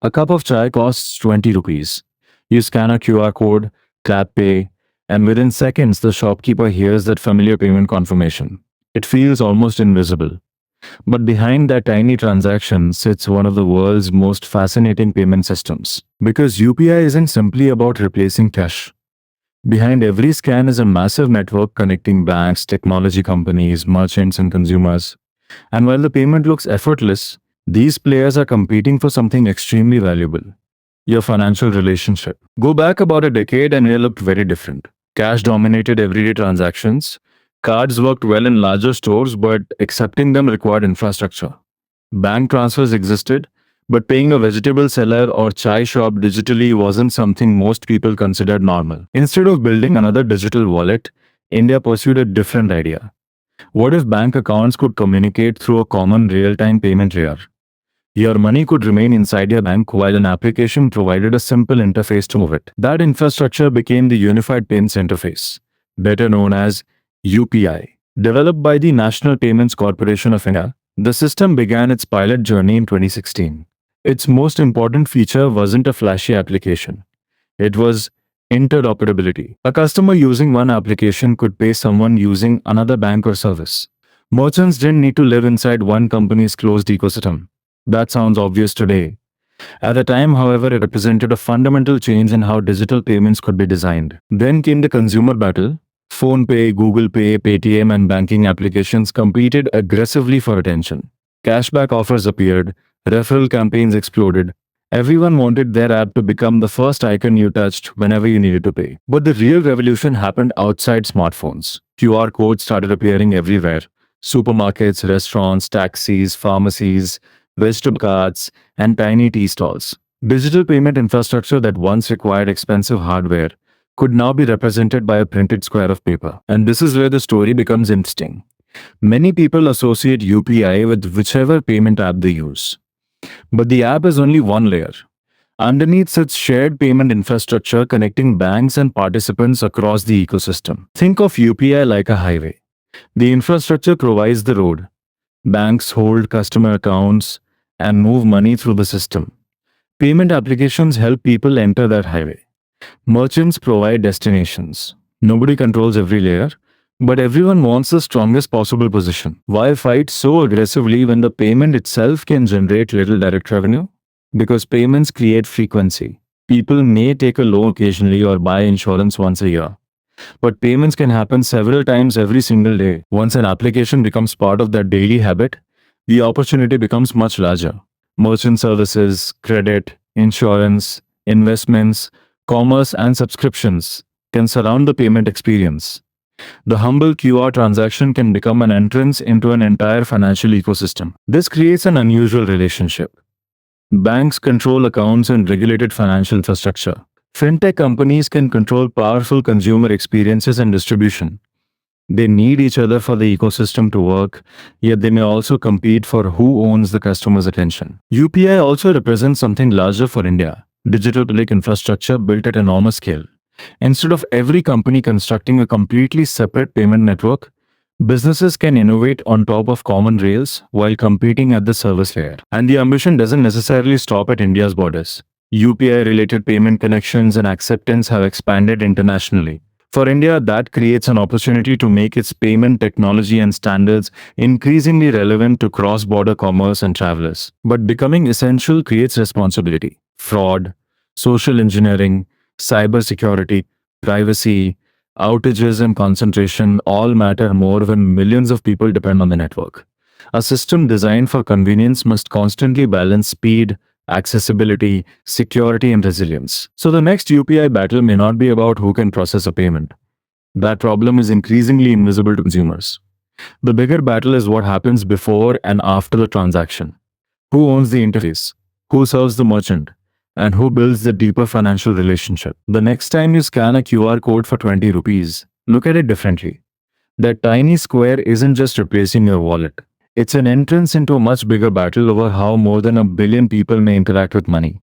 A cup of chai costs 20 rupees. You scan a QR code, tap pay, and within seconds the shopkeeper hears that familiar payment confirmation. It feels almost invisible. But behind that tiny transaction sits one of the world's most fascinating payment systems. Because UPI isn't simply about replacing cash. Behind every scan is a massive network connecting banks, technology companies, merchants, and consumers. And while the payment looks effortless, these players are competing for something extremely valuable: your financial relationship. Go back about a decade and it looked very different. Cash dominated everyday transactions. Cards worked well in larger stores, but accepting them required infrastructure. Bank transfers existed, but paying a vegetable seller or chai shop digitally wasn't something most people considered normal. Instead of building another digital wallet, India pursued a different idea. What if bank accounts could communicate through a common real-time payment layer? Your money could remain inside your bank while an application provided a simple interface to move it. That infrastructure became the Unified Payments Interface, better known as UPI. Developed by the National Payments Corporation of India, the system began its pilot journey in 2016. Its most important feature wasn't a flashy application. It was interoperability. A customer using one application could pay someone using another bank or service. Merchants didn't need to live inside one company's closed ecosystem. That sounds obvious today. At the time, however, it represented a fundamental change in how digital payments could be designed. Then came the consumer battle. PhonePe, Google Pay, Paytm, and banking applications competed aggressively for attention. Cashback offers appeared, referral campaigns exploded. Everyone wanted their app to become the first icon you touched whenever you needed to pay. But the real revolution happened outside smartphones. QR codes started appearing everywhere. Supermarkets, restaurants, taxis, pharmacies, vegetable carts, and tiny tea stalls. Digital payment infrastructure that once required expensive hardware could now be represented by a printed square of paper. And this is where the story becomes interesting. Many people associate UPI with whichever payment app they use. But the app is only one layer. Underneath sits shared payment infrastructure connecting banks and participants across the ecosystem. Think of UPI like a highway. The infrastructure provides the road. Banks hold customer accounts and move money through the system. Payment applications help people enter that highway. Merchants provide destinations. Nobody controls every layer, but everyone wants the strongest possible position. Why fight so aggressively when the payment itself can generate little direct revenue? Because payments create frequency. People may take a loan occasionally or buy insurance once a year. But payments can happen several times every single day. Once an application becomes part of that daily habit, the opportunity becomes much larger. Merchant services, credit, insurance, investments, commerce, and subscriptions can surround the payment experience. The humble QR transaction can become an entrance into an entire financial ecosystem. This creates an unusual relationship. Banks control accounts and regulated financial infrastructure. Fintech companies can control powerful consumer experiences and distribution. They need each other for the ecosystem to work, yet they may also compete for who owns the customer's attention. UPI also represents something larger for India: digital public infrastructure built at enormous scale. Instead of every company constructing a completely separate payment network, businesses can innovate on top of common rails while competing at the service layer. And the ambition doesn't necessarily stop at India's borders. UPI-related payment connections and acceptance have expanded internationally. For India, that creates an opportunity to make its payment technology and standards increasingly relevant to cross-border commerce and travelers. But becoming essential creates responsibility. Fraud, social engineering, cybersecurity, privacy, outages, and concentration all matter more when millions of people depend on the network. A system designed for convenience must constantly balance speed, accessibility, security, and resilience. So the next UPI battle may not be about who can process a payment. That problem is increasingly invisible to consumers. The bigger battle is what happens before and after the transaction. Who owns the interface? Who serves the merchant? And who builds the deeper financial relationship? The next time you scan a QR code for 20 rupees, look at it differently. That tiny square isn't just replacing your wallet. It's an entrance into a much bigger battle over how more than 1 billion people may interact with money.